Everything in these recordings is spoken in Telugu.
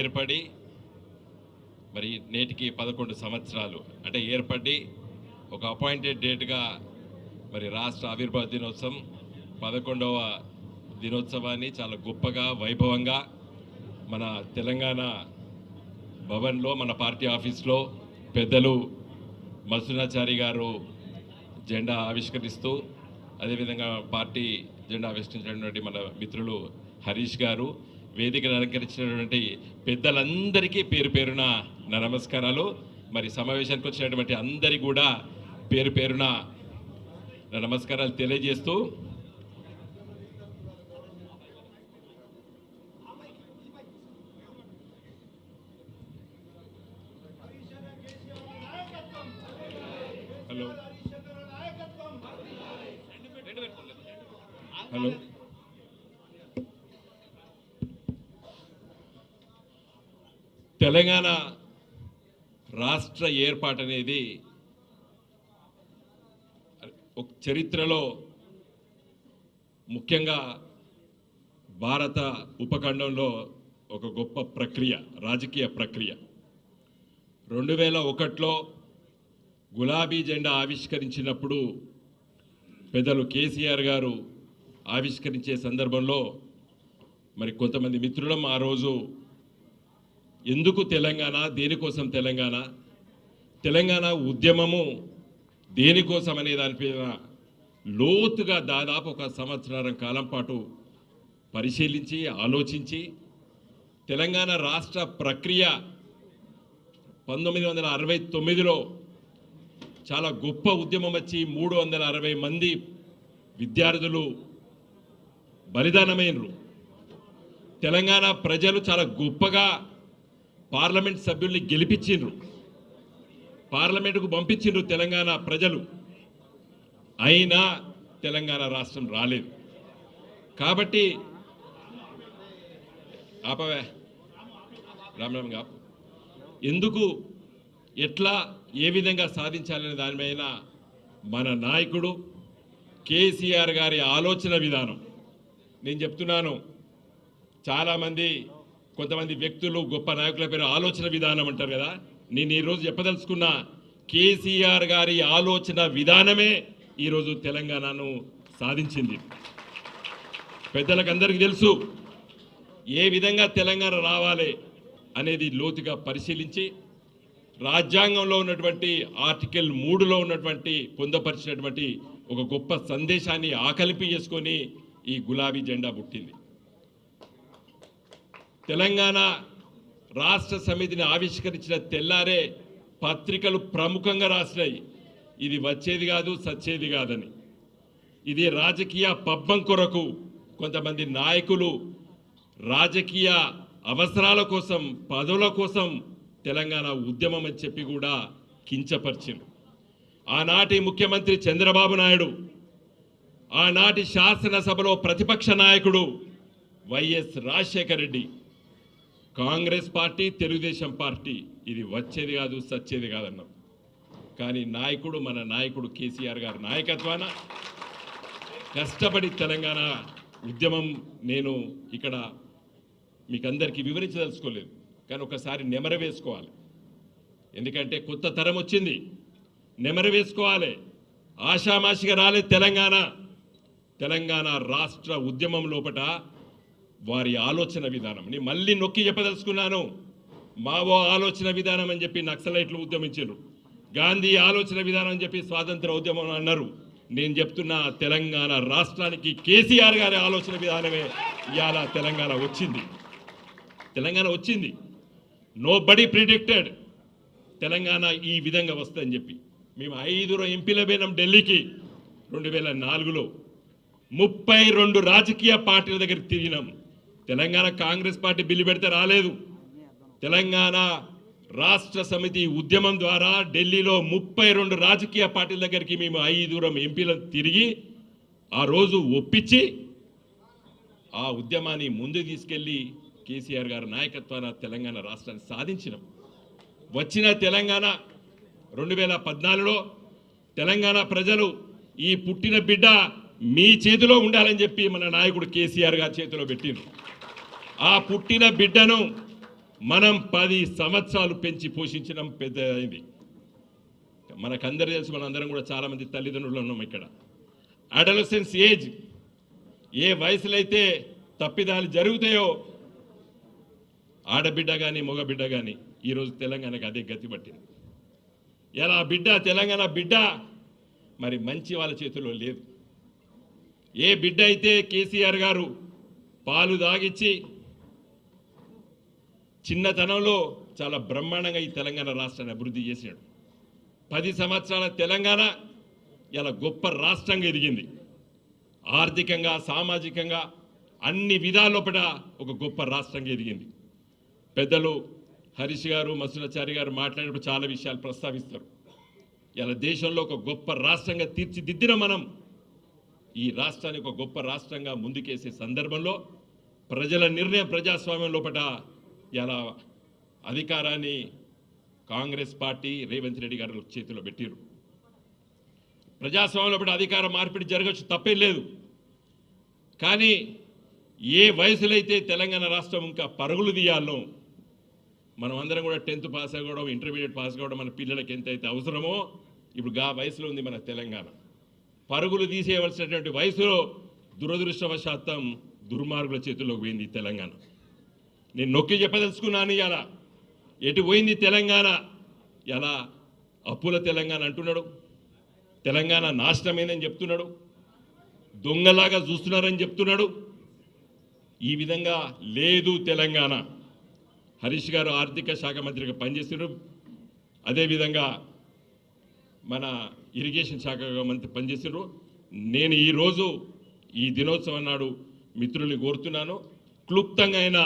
ఏర్పడి మరి నేటికి 11 సంవత్సరాలు అంటే ఏర్పడి ఒక అపాయింటెడ్ డేట్గా మరి రాష్ట్ర ఆవిర్భావ దినోత్సవం 11వ దినోత్సవాన్ని చాలా గొప్పగా వైభవంగా మన తెలంగాణ భవన్లో మన పార్టీ ఆఫీస్లో పెద్దలు మల్సునాచారి గారు జెండా ఆవిష్కరిస్తూ అదేవిధంగా పార్టీ జెండా ఆవిష్కరించినటువంటి మన మిత్రులు హరీష్ గారు వేదికను అలంకరించినటువంటి పెద్దలందరికీ పేరు పేరున నా నమస్కారాలు. మరి సమావేశానికి వచ్చినటువంటి అందరికీ కూడా పేరు పేరున నా నమస్కారాలు తెలియజేస్తూ హలో హలో తెలంగాణ రాష్ట్ర ఏర్పాటు అనేది ఒక చరిత్రలో ముఖ్యంగా భారత ఉపఖండంలో ఒక గొప్ప ప్రక్రియ, రాజకీయ ప్రక్రియ. 2001లో గులాబీ జెండా ఆవిష్కరించినప్పుడు పెద్దలు కేసీఆర్ గారు ఆవిష్కరించే సందర్భంలో మరి కొంతమంది మిత్రులం ఆ రోజు ఎందుకు తెలంగాణ, దేనికోసం తెలంగాణ, తెలంగాణ ఉద్యమము దేనికోసం అనే దానిపైన లోతుగా దాదాపు ఒక సంవత్సరాల కాలం పాటు పరిశీలించి ఆలోచించి తెలంగాణ రాష్ట్ర ప్రక్రియ 1969లో చాలా గొప్ప ఉద్యమం వచ్చి 360 మంది విద్యార్థులు బలిదానమైనరు. తెలంగాణ ప్రజలు చాలా గొప్పగా పార్లమెంట్ సభ్యుల్ని గెలిపించిండ్రు, పార్లమెంటుకు పంపించిండ్రు తెలంగాణ ప్రజలు. అయినా తెలంగాణ రాష్ట్రం రాలేదు. కాబట్టి ఆపవే రామరామ్ గారు ఎందుకు, ఎట్లా, ఏ విధంగా సాధించాలనే దానిపైన మన నాయకుడు కేసీఆర్ గారి ఆలోచన విధానం. నేను చెప్తున్నాను, చాలామంది కొంతమంది వ్యక్తులు గొప్ప నాయకుల పేరు ఆలోచన విధానం అంటారు కదా. నేను ఈరోజు చెప్పదలుచుకున్న కేసీఆర్ గారి ఆలోచన విధానమే ఈరోజు తెలంగాణను సాధించింది. పెద్దలకు అందరికీ తెలుసు ఏ విధంగా తెలంగాణ రావాలి అనేది లోతుగా పరిశీలించి రాజ్యాంగంలో ఉన్నటువంటి ఆర్టికల్ 3లో ఉన్నటువంటి పొందపరిచినటువంటి ఒక గొప్ప సందేశాన్ని ఆకలింపు చేసుకొని ఈ గులాబీ జెండా పుట్టింది. తెలంగాణ రాష్ట్ర సమితిని ఆవిష్కరించిన తెల్లారే పత్రికలు ప్రముఖంగా రాసినాయి, ఇది వచ్చేది కాదు, సచ్చేది కాదని. ఇది రాజకీయ పబ్బం కొరకు కొంతమంది నాయకులు రాజకీయ అవసరాల కోసం, పదవుల కోసం తెలంగాణ ఉద్యమం అని చెప్పి కూడా కించపరిచింది. ఆనాటి ముఖ్యమంత్రి చంద్రబాబు నాయుడు, ఆనాటి శాసనసభలో ప్రతిపక్ష నాయకుడు YS Rajasekhara Reddy, Congress party, Telugu Desam party ఇది వచ్చేది కాదు, సచ్చేది కాదన్నాం. కానీ నాయకుడు, మన నాయకుడు కేసీఆర్ గారి నాయకత్వాన కష్టపడి తెలంగాణ ఉద్యమం, నేను ఇక్కడ మీకు అందరికీ వివరించదలుచుకోలేదు, కానీ ఒకసారి నెమరు వేసుకోవాలి. ఎందుకంటే కొత్త తరం వచ్చింది, నెమరు వేసుకోవాలి. ఆషామాషిగా రాలేదు తెలంగాణ. తెలంగాణ రాష్ట్ర ఉద్యమం లోపట వారి ఆలోచన విధానం నేను మళ్ళీ నొక్కి చెప్పదలుచుకున్నాను. మావో ఆలోచన విధానం అని చెప్పి నక్సలైట్లు ఉద్యమించారు, గాంధీ ఆలోచన విధానం అని చెప్పి స్వాతంత్ర ఉద్యమం అన్నారు. నేను చెప్తున్నా తెలంగాణ రాష్ట్రానికి కేసీఆర్ గారి ఆలోచన విధానమే ఇవాళ తెలంగాణ వచ్చింది. తెలంగాణ వచ్చింది. నో బడీ ప్రిడిక్టెడ్ తెలంగాణ ఈ విధంగా వస్తుందని చెప్పి. మేము 5 ఎంపీల పోయినాం ఢిల్లీకి 2004లో. 32 రాజకీయ పార్టీల దగ్గరికి తిరిగినాం. తెలంగాణ కాంగ్రెస్ పార్టీ బిల్లు పెడితే రాలేదు. తెలంగాణ రాష్ట్ర సమితి ఉద్యమం ద్వారా ఢిల్లీలో 32 రాజకీయ పార్టీల దగ్గరికి మేము 5 ఎంపీలను తిరిగి ఆ రోజు ఒప్పించి ఆ ఉద్యమాన్ని ముందుకు తీసుకెళ్లి కేసీఆర్ గారి నాయకత్వాన తెలంగాణ రాష్ట్రాన్ని సాధించినాం. వచ్చిన తెలంగాణ 2014లో తెలంగాణ ప్రజలు ఈ పుట్టిన బిడ్డ మీ చేతిలో ఉండాలని చెప్పి మన నాయకుడు కేసీఆర్ గారి చేతిలో పెట్టిండ్రు. ఆ పుట్టిన బిడ్డను మనం 10 సంవత్సరాలు పెంచి పోషించడం పెద్ద అయింది. మనకందరూ తెలుసు, మనందరం కూడా చాలామంది తల్లిదండ్రులు ఉన్నాం ఇక్కడ. అడలసెన్స్ ఏజ్, ఏ వయసులో అయితే తప్పిదాలు జరుగుతాయో ఆడబిడ్డ కానీ మగబిడ్డ కానీ ఈరోజు తెలంగాణకు అదే గతి పట్టింది. ఎలా బిడ్డ, తెలంగాణ బిడ్డ మరి మంచి వాళ్ళ చేతుల్లో లేదు. ఏ బిడ్డ అయితే కేసీఆర్ గారు పాలు దాగిచ్చి చిన్నతనంలో చాలా బ్రహ్మాండంగా ఈ తెలంగాణ రాష్ట్రాన్ని అభివృద్ధి చేశాడు. 10 సంవత్సరాల తెలంగాణ ఇలా గొప్ప రాష్ట్రంగా ఎదిగింది. ఆర్థికంగా, సామాజికంగా అన్ని విధాలోపట ఒక గొప్ప రాష్ట్రంగా ఎదిగింది. పెద్దలు హరీష్ గారు, మసులాచారి గారు మాట్లాడినప్పుడు చాలా విషయాలు ప్రస్తావిస్తారు. ఇలా దేశంలో ఒక గొప్ప రాష్ట్రంగా తీర్చిదిద్దిన మనం ఈ రాష్ట్రాన్ని ఒక గొప్ప రాష్ట్రంగా ముందుకేసే సందర్భంలో ప్రజల నిర్ణయం, ప్రజాస్వామ్యం లోపట ఇలా అధికారాన్ని కాంగ్రెస్ పార్టీ రేవంత్ రెడ్డి గారు చేతిలో పెట్టారు. ప్రజాస్వామ్యంలో లోపల అధికార మార్పిడి జరగచ్చు, తప్పేం లేదు. కానీ ఏ వయసులో అయితే తెలంగాణ రాష్ట్రం ఇంకా పరుగులు తీయాలో, మనం అందరం కూడా 10th పాస్ అవ్వడం, ఇంటర్మీడియట్ పాస్ కావడం మన పిల్లలకి ఎంతైతే అవసరమో ఇప్పుడు ఆ వయసులో ఉంది మన తెలంగాణ. పరుగులు తీసేయవలసినటువంటి వయసులో దురదృష్టవశాత్తం దుర్మార్గుల చేతుల్లోకి పోయింది తెలంగాణ. నేను నొక్కి చెప్పదలుచుకున్నాను. ఇలా ఎటు పోయింది తెలంగాణ? ఇలా అప్పుల తెలంగాణ అంటున్నాడు, తెలంగాణ నాశనమైందని చెప్తున్నాడు, దొంగలాగా చూస్తున్నారని చెప్తున్నాడు. ఈ విధంగా లేదు తెలంగాణ. హరీష్ గారు ఆర్థిక శాఖ మంత్రిగా పనిచేస్తున్నారు, అదేవిధంగా మన ఇరిగేషన్ శాఖ మంత్రి పనిచేస్తున్నారు. నేను ఈరోజు ఈ దినోత్సవం నాడు మిత్రుల్ని కోరుతున్నాను, క్లుప్తంగా అయినా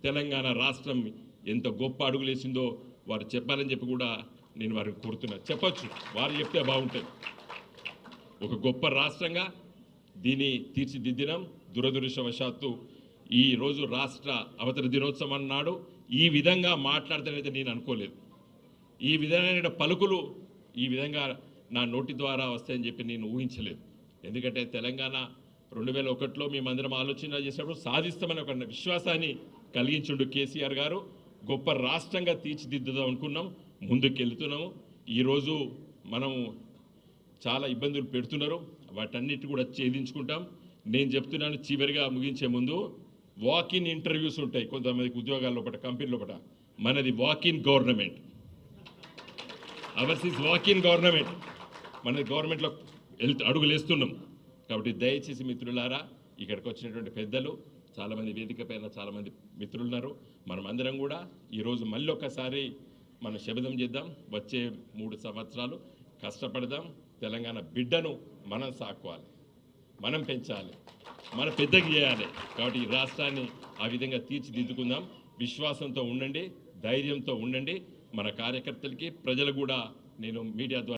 తెలంగాణ రాష్ట్రం ఎంత గొప్ప అడుగులేసిందో వారు చెప్పాలని చెప్పి కూడా నేను వారిని కోరుతున్నాను. చెప్పచ్చు, వారు చెప్తే బాగుంటుంది. ఒక గొప్ప రాష్ట్రంగా దీన్ని తీర్చిదిద్దినాం. దురదృష్టవశాత్తు ఈరోజు రాష్ట్ర అవతరణ దినోత్సవం నాడు ఈ విధంగా మాట్లాడతానైతే నేను అనుకోలేదు. ఈ విధమైన పలుకులు ఈ విధంగా నా నోటి ద్వారా వస్తాయని చెప్పి నేను ఊహించలేదు. ఎందుకంటే తెలంగాణ 2001లో మేమందరం ఆలోచన చేసినప్పుడు సాధిస్తామని ఒక విశ్వాసాన్ని కలిగించుండు కేసీఆర్ గారు. గొప్ప రాష్ట్రంగా తీర్చిదిద్దుదాం అనుకున్నాం, ముందుకెళ్తున్నాము. ఈరోజు మనం చాలా ఇబ్బందులు పెడుతున్నారు, వాటన్నిటి కూడా ఛేదించుకుంటాం. నేను చెప్తున్నాను, చివరిగా ముగించే ముందు వాకిన్ ఇంటర్వ్యూస్ ఉంటాయి కొంతమందికి ఉద్యోగాల లోపల, కంపెనీ లోపల. మనది walk-in government, hours is walk-in government. మనది గవర్నమెంట్లో అడుగులు వేస్తున్నాం. కాబట్టి దయచేసి మిత్రులారా, ఇక్కడికి వచ్చినటువంటి పెద్దలు చాలామంది, వేదిక పైన చాలామంది మిత్రులు ఉన్నారు, మనం అందరం కూడా ఈరోజు మళ్ళీ ఒకసారి మనం శపథం చేద్దాం. వచ్చే 3 సంవత్సరాలు కష్టపడదాం. తెలంగాణ బిడ్డను మనం సాక్కోవాలి, మనం పెంచాలి, మన పెద్దకి చేయాలి. కాబట్టి ఈ రాష్ట్రాన్ని ఆ విధంగా తీర్చిదిద్దుకుందాం. విశ్వాసంతో ఉండండి, ధైర్యంతో ఉండండి. మన కార్యకర్తలకి, ప్రజలు కూడా నేను మీడియా ద్వారా